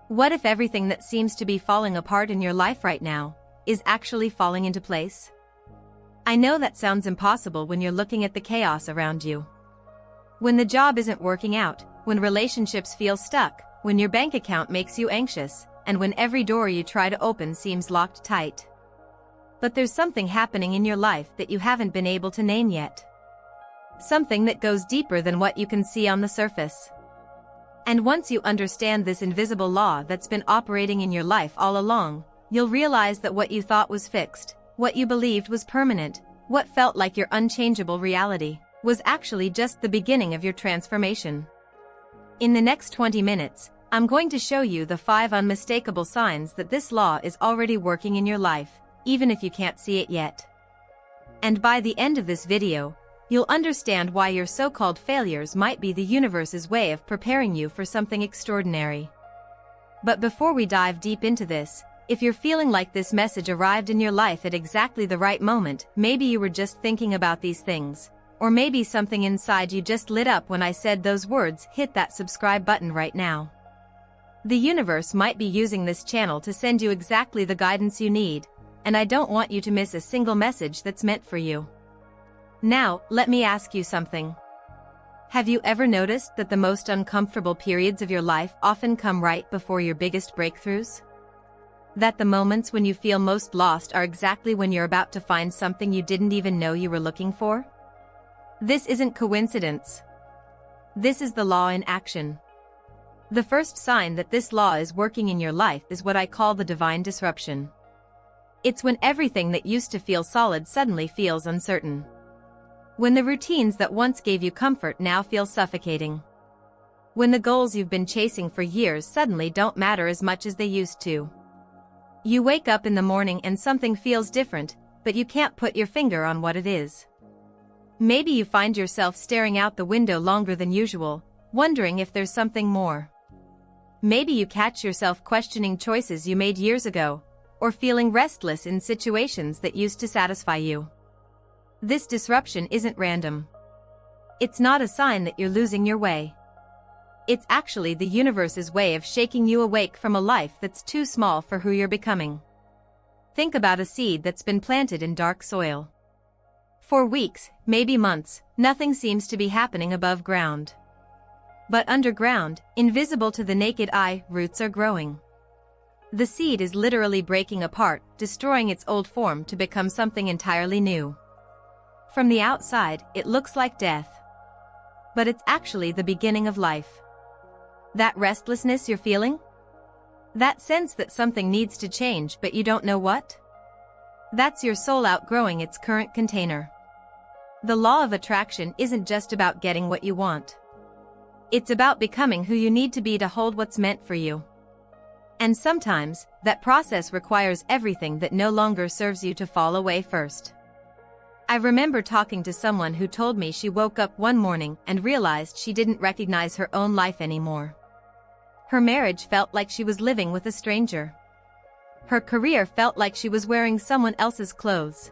What if everything that seems to be falling apart in your life right now is actually falling into place? I know that sounds impossible when you're looking at the chaos around you. When the job isn't working out, when relationships feel stuck, when your bank account makes you anxious, and when every door you try to open seems locked tight. But there's something happening in your life that you haven't been able to name yet. Something that goes deeper than what you can see on the surface. And once you understand this invisible law that's been operating in your life all along, you'll realize that what you thought was fixed, what you believed was permanent, what felt like your unchangeable reality, was actually just the beginning of your transformation. In the next 20 minutes, I'm going to show you the 5 unmistakable signs that this law is already working in your life, even if you can't see it yet. And by the end of this video, you'll understand why your so-called failures might be the universe's way of preparing you for something extraordinary. But before we dive deep into this, if you're feeling like this message arrived in your life at exactly the right moment, maybe you were just thinking about these things, or maybe something inside you just lit up when I said those words, hit that subscribe button right now. The universe might be using this channel to send you exactly the guidance you need, and I don't want you to miss a single message that's meant for you. Now, let me ask you something. Have you ever noticed that the most uncomfortable periods of your life often come right before your biggest breakthroughs? That the moments when you feel most lost are exactly when you're about to find something you didn't even know you were looking for? This isn't coincidence. This is the law in action. The first sign that this law is working in your life is what I call the divine disruption. It's when everything that used to feel solid suddenly feels uncertain. When the routines that once gave you comfort now feel suffocating. When the goals you've been chasing for years suddenly don't matter as much as they used to. You wake up in the morning and something feels different, but you can't put your finger on what it is. Maybe you find yourself staring out the window longer than usual, wondering if there's something more. Maybe you catch yourself questioning choices you made years ago, or feeling restless in situations that used to satisfy you. This disruption isn't random. It's not a sign that you're losing your way. It's actually the universe's way of shaking you awake from a life that's too small for who you're becoming. Think about a seed that's been planted in dark soil. For weeks, maybe months, nothing seems to be happening above ground. But underground, invisible to the naked eye, roots are growing. The seed is literally breaking apart, destroying its old form to become something entirely new. From the outside, it looks like death. But it's actually the beginning of life. That restlessness you're feeling? That sense that something needs to change but you don't know what? That's your soul outgrowing its current container. The law of attraction isn't just about getting what you want. It's about becoming who you need to be to hold what's meant for you. And sometimes, that process requires everything that no longer serves you to fall away first. I remember talking to someone who told me she woke up one morning and realized she didn't recognize her own life anymore. Her marriage felt like she was living with a stranger. Her career felt like she was wearing someone else's clothes.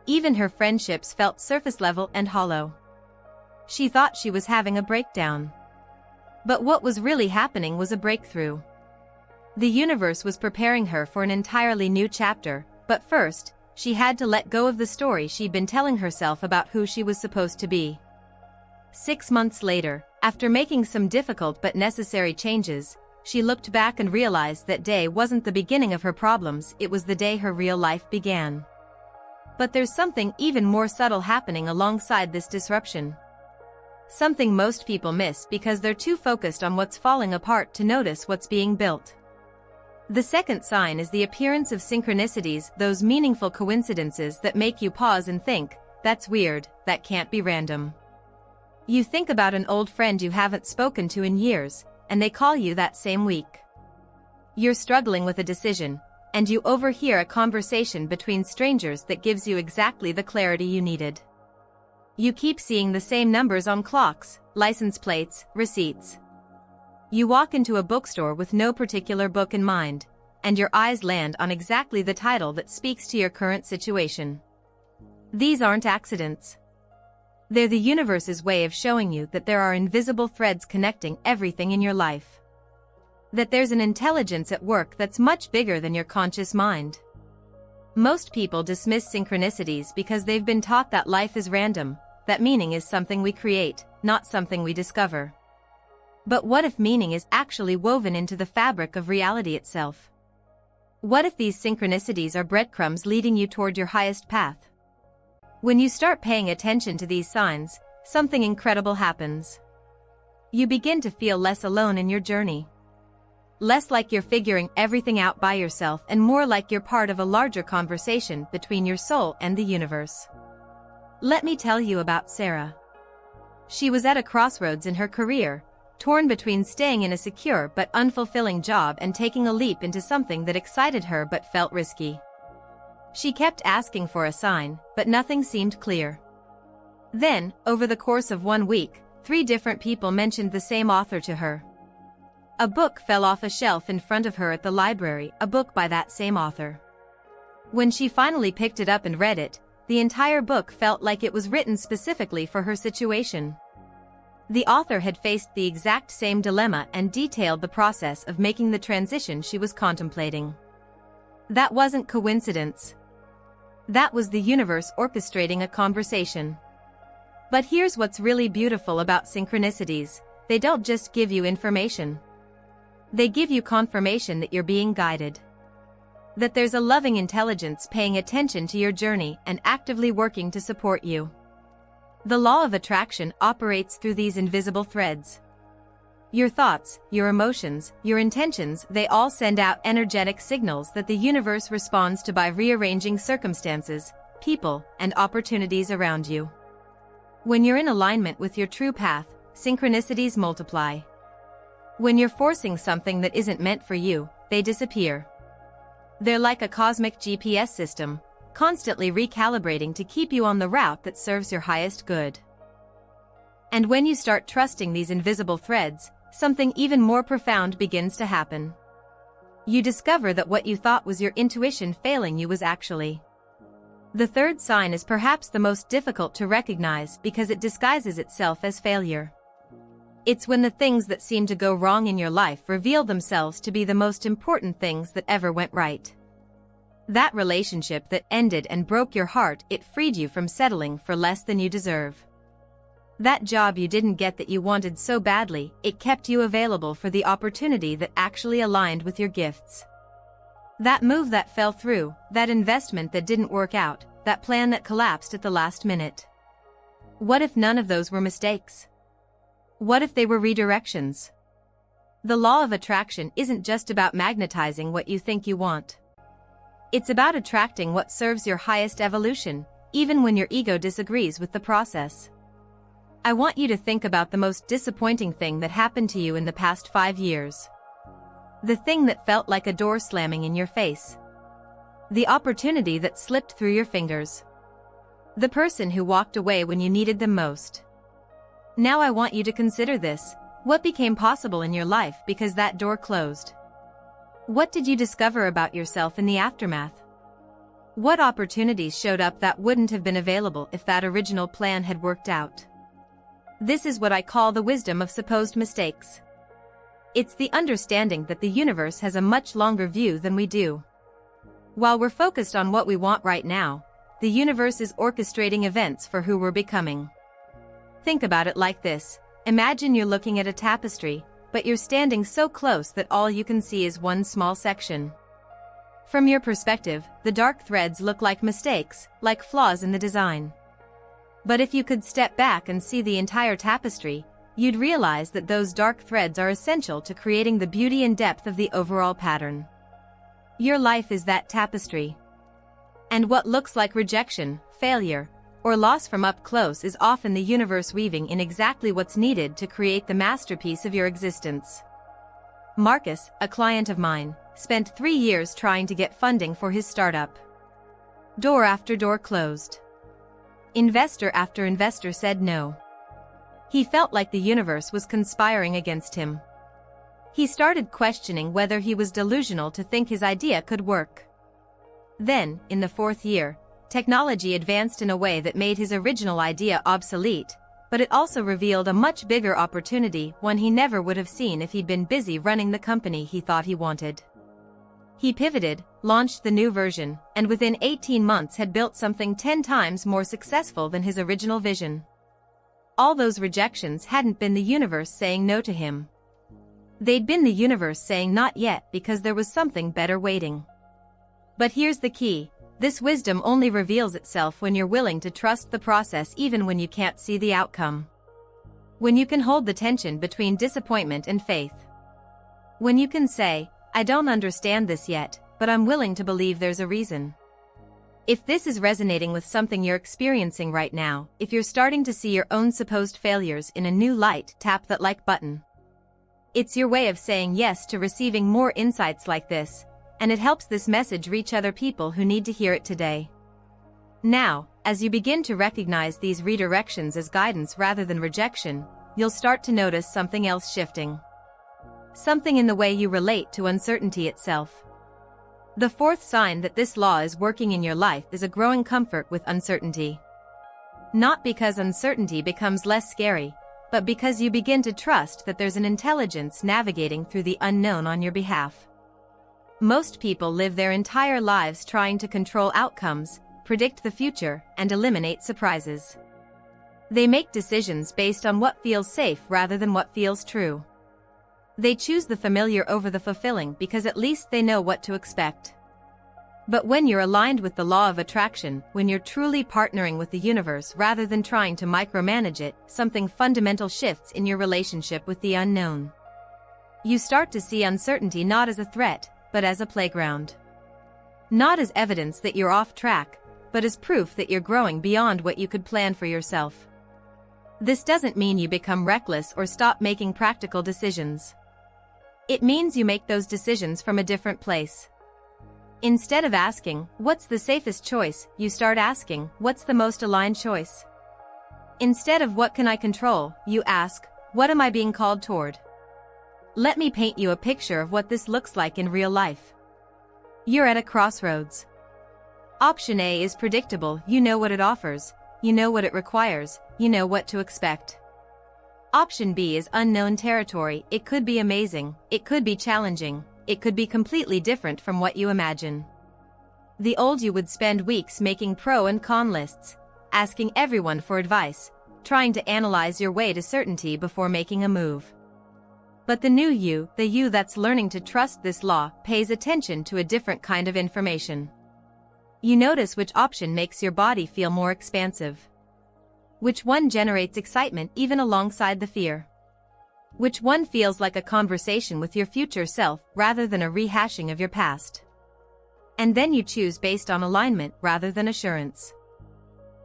Even her friendships felt surface level and hollow. She thought she was having a breakdown. But what was really happening was a breakthrough. The universe was preparing her for an entirely new chapter, but first, she had to let go of the story she'd been telling herself about who she was supposed to be. 6 months later, after making some difficult but necessary changes, she looked back and realized that day wasn't the beginning of her problems, it was the day her real life began. But there's something even more subtle happening alongside this disruption. Something most people miss because they're too focused on what's falling apart to notice what's being built. The second sign is the appearance of synchronicities, those meaningful coincidences that make you pause and think, that's weird, that can't be random. You think about an old friend you haven't spoken to in years, and they call you that same week. You're struggling with a decision, and you overhear a conversation between strangers that gives you exactly the clarity you needed. You keep seeing the same numbers on clocks, license plates, receipts. You walk into a bookstore with no particular book in mind, and your eyes land on exactly the title that speaks to your current situation. These aren't accidents. They're the universe's way of showing you that there are invisible threads connecting everything in your life. That there's an intelligence at work that's much bigger than your conscious mind. Most people dismiss synchronicities because they've been taught that life is random, that meaning is something we create, not something we discover. But what if meaning is actually woven into the fabric of reality itself? What if these synchronicities are breadcrumbs leading you toward your highest path? When you start paying attention to these signs, something incredible happens. You begin to feel less alone in your journey. Less like you're figuring everything out by yourself and more like you're part of a larger conversation between your soul and the universe. Let me tell you about Sarah. She was at a crossroads in her career, torn between staying in a secure but unfulfilling job and taking a leap into something that excited her but felt risky. She kept asking for a sign, but nothing seemed clear. Then, over the course of 1 week, 3 different people mentioned the same author to her. A book fell off a shelf in front of her at the library, a book by that same author. When she finally picked it up and read it, the entire book felt like it was written specifically for her situation. The author had faced the exact same dilemma and detailed the process of making the transition she was contemplating. That wasn't coincidence. That was the universe orchestrating a conversation. But here's what's really beautiful about synchronicities: they don't just give you information. They give you confirmation that you're being guided. That there's a loving intelligence paying attention to your journey and actively working to support you. The law of attraction operates through these invisible threads. Your thoughts, your emotions, your intentions, they all send out energetic signals that the universe responds to by rearranging circumstances, people, and opportunities around you. When you're in alignment with your true path, synchronicities multiply. When you're forcing something that isn't meant for you, they disappear. They're like a cosmic GPS system, constantly recalibrating to keep you on the route that serves your highest good. And when you start trusting these invisible threads, something even more profound begins to happen. You discover that what you thought was your intuition failing you was actually. The third sign is perhaps the most difficult to recognize because it disguises itself as failure. It's when the things that seem to go wrong in your life reveal themselves to be the most important things that ever went right. That relationship that ended and broke your heart, it freed you from settling for less than you deserve. That job you didn't get that you wanted so badly, it kept you available for the opportunity that actually aligned with your gifts. That move that fell through, that investment that didn't work out, that plan that collapsed at the last minute. What if none of those were mistakes? What if they were redirections? The law of attraction isn't just about magnetizing what you think you want. It's about attracting what serves your highest evolution, even when your ego disagrees with the process. I want you to think about the most disappointing thing that happened to you in the past 5 years. The thing that felt like a door slamming in your face. The opportunity that slipped through your fingers. The person who walked away when you needed them most. Now I want you to consider this: what became possible in your life because that door closed? What did you discover about yourself in the aftermath? What opportunities showed up that wouldn't have been available if that original plan had worked out? This is what I call the wisdom of supposed mistakes. It's the understanding that the universe has a much longer view than we do. While we're focused on what we want right now, the universe is orchestrating events for who we're becoming. Think about it like this: imagine you're looking at a tapestry, but you're standing so close that all you can see is one small section. From your perspective, the dark threads look like mistakes, like flaws in the design. But if you could step back and see the entire tapestry, you'd realize that those dark threads are essential to creating the beauty and depth of the overall pattern. Your life is that tapestry. And what looks like rejection, failure, or loss from up close is often the universe weaving in exactly what's needed to create the masterpiece of your existence. Marcus, a client of mine, spent 3 years trying to get funding for his startup. Door after door closed. Investor after investor said no. He felt like the universe was conspiring against him. He started questioning whether he was delusional to think his idea could work. Then, in the 4th year, technology advanced in a way that made his original idea obsolete, but it also revealed a much bigger opportunity, one he never would have seen if he'd been busy running the company he thought he wanted. He pivoted, launched the new version, and within 18 months had built something 10 times more successful than his original vision. All those rejections hadn't been the universe saying no to him. They'd been the universe saying not yet because there was something better waiting. But here's the key. This wisdom only reveals itself when you're willing to trust the process even when you can't see the outcome. When you can hold the tension between disappointment and faith. When you can say, I don't understand this yet, but I'm willing to believe there's a reason. If this is resonating with something you're experiencing right now, if you're starting to see your own supposed failures in a new light, tap that like button. It's your way of saying yes to receiving more insights like this, and it helps this message reach other people who need to hear it today. Now, as you begin to recognize these redirections as guidance rather than rejection, you'll start to notice something else shifting. Something in the way you relate to uncertainty itself. The fourth sign that this law is working in your life is a growing comfort with uncertainty. Not because uncertainty becomes less scary, but because you begin to trust that there's an intelligence navigating through the unknown on your behalf. Most people live their entire lives trying to control outcomes, predict the future, and eliminate surprises. They make decisions based on what feels safe rather than what feels true. They choose the familiar over the fulfilling because at least they know what to expect. But when you're aligned with the law of attraction, when you're truly partnering with the universe rather than trying to micromanage it, something fundamental shifts in your relationship with the unknown. You start to see uncertainty not as a threat, but as a playground. Not as evidence that you're off track, but as proof that you're growing beyond what you could plan for yourself. This doesn't mean you become reckless or stop making practical decisions. It means you make those decisions from a different place. Instead of asking, what's the safest choice, you start asking, what's the most aligned choice? Instead of what can I control, you ask, what am I being called toward? Let me paint you a picture of what this looks like in real life. You're at a crossroads. Option A is predictable, you know what it offers, you know what it requires, you know what to expect. Option B is unknown territory, it could be amazing, it could be challenging, it could be completely different from what you imagine. The old you would spend weeks making pro and con lists, asking everyone for advice, trying to analyze your way to certainty before making a move. But the new you, the you that's learning to trust this law, pays attention to a different kind of information. You notice which option makes your body feel more expansive. Which one generates excitement even alongside the fear? Which one feels like a conversation with your future self rather than a rehashing of your past? And then you choose based on alignment rather than assurance.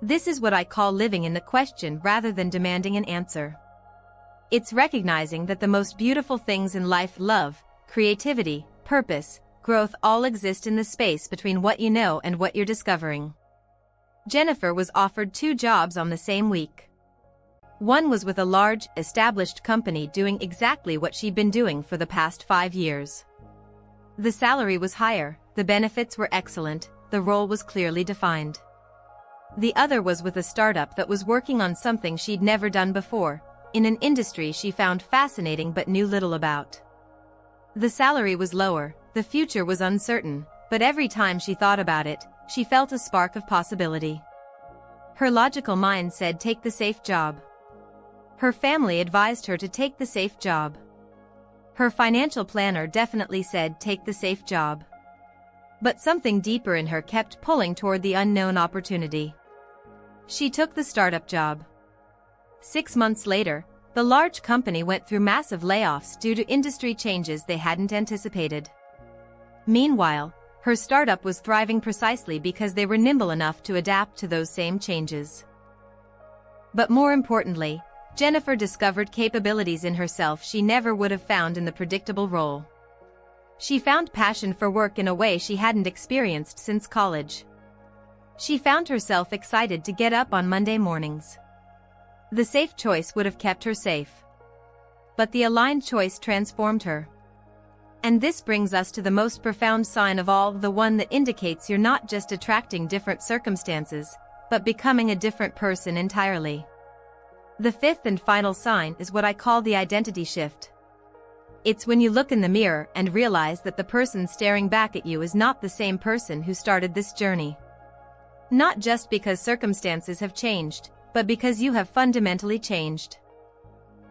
This is what I call living in the question rather than demanding an answer. It's recognizing that the most beautiful things in life, love, creativity, purpose, growth, all exist in the space between what you know and what you're discovering. Jennifer was offered 2 jobs on the same week. One was with a large, established company doing exactly what she'd been doing for the past 5 years. The salary was higher, the benefits were excellent, the role was clearly defined. The other was with a startup that was working on something she'd never done before, in an industry she found fascinating but knew little about. The salary was lower, the future was uncertain, but every time she thought about it, she felt a spark of possibility. Her logical mind said take the safe job. Her family advised her to take the safe job. Her financial planner definitely said take the safe job. But something deeper in her kept pulling toward the unknown opportunity. She took the startup job. 6 months later, the large company went through massive layoffs due to industry changes they hadn't anticipated. Meanwhile, her startup was thriving precisely because they were nimble enough to adapt to those same changes. But more importantly, Jennifer discovered capabilities in herself she never would have found in the predictable role. She found passion for work in a way she hadn't experienced since college. She found herself excited to get up on Monday mornings. The safe choice would have kept her safe. But the aligned choice transformed her. And this brings us to the most profound sign of all, the one that indicates you're not just attracting different circumstances, but becoming a different person entirely. The fifth and final sign is what I call the identity shift. It's when you look in the mirror and realize that the person staring back at you is not the same person who started this journey. Not just because circumstances have changed, but because you have fundamentally changed.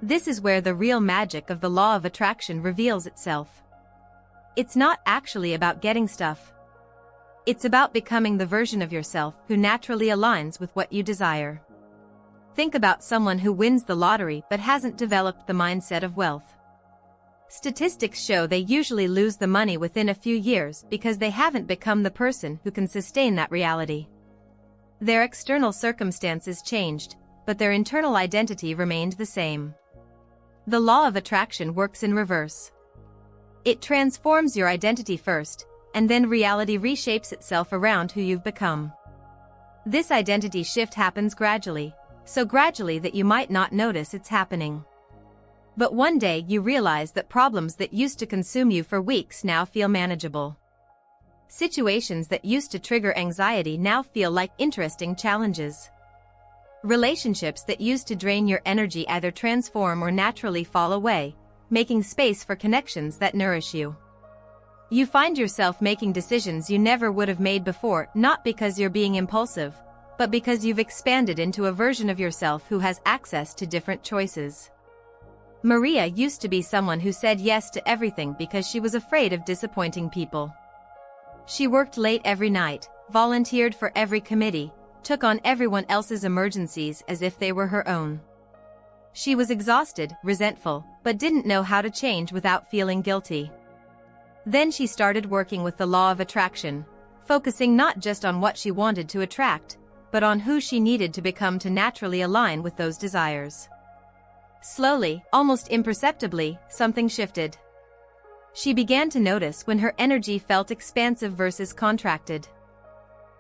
This is where the real magic of the law of attraction reveals itself. It's not actually about getting stuff. It's about becoming the version of yourself who naturally aligns with what you desire. Think about someone who wins the lottery but hasn't developed the mindset of wealth. Statistics show they usually lose the money within a few years because they haven't become the person who can sustain that reality. Their external circumstances changed, but their internal identity remained the same. The law of attraction works in reverse. It transforms your identity first, and then reality reshapes itself around who you've become. This identity shift happens gradually, so gradually that you might not notice it's happening. But one day you realize that problems that used to consume you for weeks now feel manageable. Situations that used to trigger anxiety now feel like interesting challenges. Relationships that used to drain your energy either transform or naturally fall away, making space for connections that nourish you. You find yourself making decisions you never would have made before, not because you're being impulsive, but because you've expanded into a version of yourself who has access to different choices. Maria used to be someone who said yes to everything because she was afraid of disappointing people. She worked late every night, volunteered for every committee, took on everyone else's emergencies as if they were her own. She was exhausted, resentful, but didn't know how to change without feeling guilty. Then she started working with the law of attraction, focusing not just on what she wanted to attract, but on who she needed to become to naturally align with those desires. Slowly, almost imperceptibly, something shifted. She began to notice when her energy felt expansive versus contracted.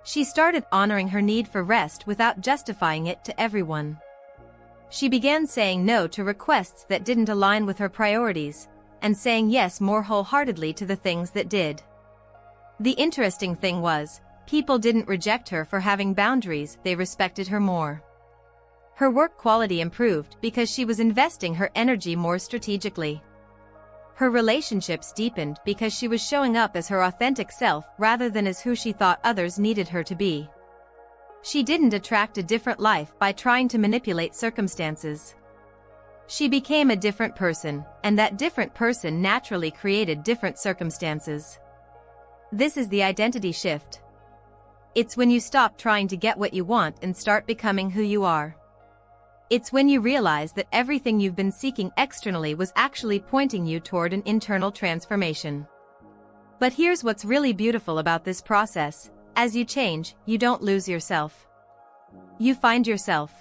She started honoring her need for rest without justifying it to everyone. She began saying no to requests that didn't align with her priorities, and saying yes more wholeheartedly to the things that did. The interesting thing was, people didn't reject her for having boundaries, they respected her more. Her work quality improved because she was investing her energy more strategically. Her relationships deepened because she was showing up as her authentic self rather than as who she thought others needed her to be. She didn't attract a different life by trying to manipulate circumstances. She became a different person, and that different person naturally created different circumstances. This is the identity shift. It's when you stop trying to get what you want and start becoming who you are. It's when you realize that everything you've been seeking externally was actually pointing you toward an internal transformation. But here's what's really beautiful about this process: as you change, you don't lose yourself. You find yourself.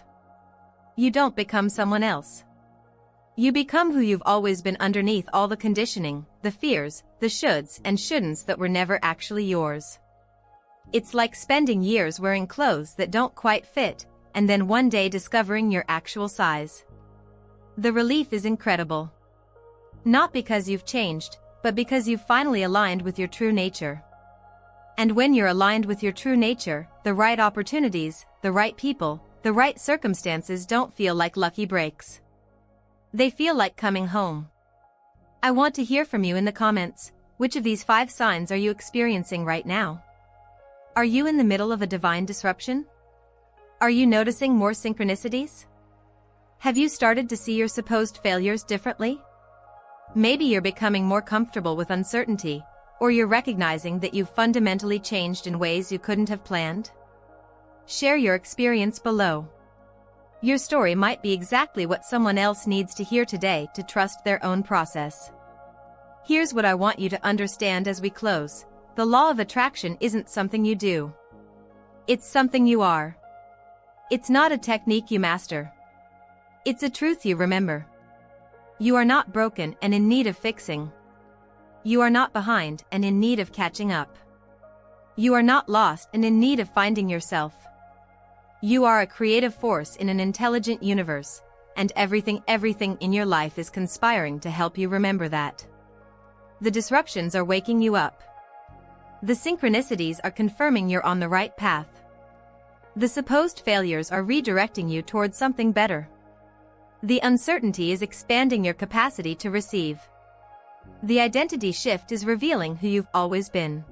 You don't become someone else. You become who you've always been underneath all the conditioning, the fears, the shoulds and shouldn'ts that were never actually yours. It's like spending years wearing clothes that don't quite fit, and then one day discovering your actual size. The relief is incredible. Not because you've changed, but because you've finally aligned with your true nature. And when you're aligned with your true nature, the right opportunities, the right people, the right circumstances don't feel like lucky breaks. They feel like coming home. I want to hear from you in the comments. Which of these 5 signs are you experiencing right now? Are you in the middle of a divine disruption? Are you noticing more synchronicities? Have you started to see your supposed failures differently? Maybe you're becoming more comfortable with uncertainty, or you're recognizing that you've fundamentally changed in ways you couldn't have planned. Share your experience below. Your story might be exactly what someone else needs to hear today to trust their own process. Here's what I want you to understand as we close: the law of attraction isn't something you do. It's something you are. It's not a technique you master. It's a truth you remember. You are not broken and in need of fixing. You are not behind and in need of catching up. You are not lost and in need of finding yourself. You are a creative force in an intelligent universe, and everything in your life is conspiring to help you remember that. The disruptions are waking you up. The synchronicities are confirming you're on the right path. The supposed failures are redirecting you towards something better. The uncertainty is expanding your capacity to receive. The identity shift is revealing who you've always been.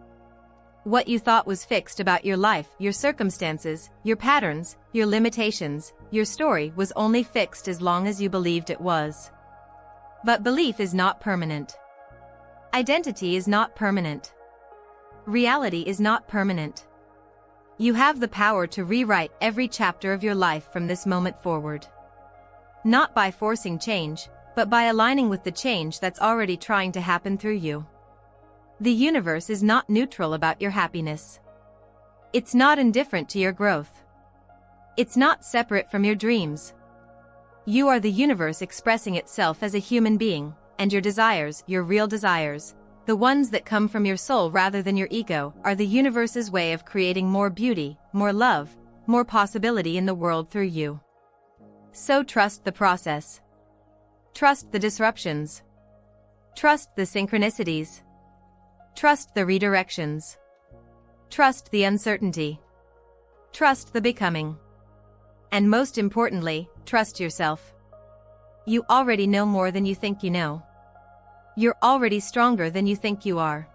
What you thought was fixed about your life, your circumstances, your patterns, your limitations, your story was only fixed as long as you believed it was. But belief is not permanent. Identity is not permanent. Reality is not permanent. You have the power to rewrite every chapter of your life from this moment forward. Not by forcing change, but by aligning with the change that's already trying to happen through you. The universe is not neutral about your happiness. It's not indifferent to your growth. It's not separate from your dreams. You are the universe expressing itself as a human being, and your desires, your real desires, the ones that come from your soul rather than your ego, are the universe's way of creating more beauty, more love, more possibility in the world through you. So trust the process. Trust the disruptions. Trust the synchronicities. Trust the redirections. Trust the uncertainty. Trust the becoming. And most importantly, trust yourself. You already know more than you think you know. You're already stronger than you think you are.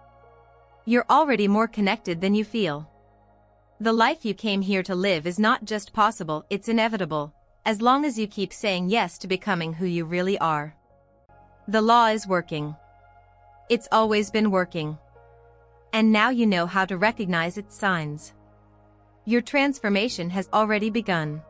You're already more connected than you feel. The life you came here to live is not just possible, it's inevitable, as long as you keep saying yes to becoming who you really are. The law is working. It's always been working. And now you know how to recognize its signs. Your transformation has already begun.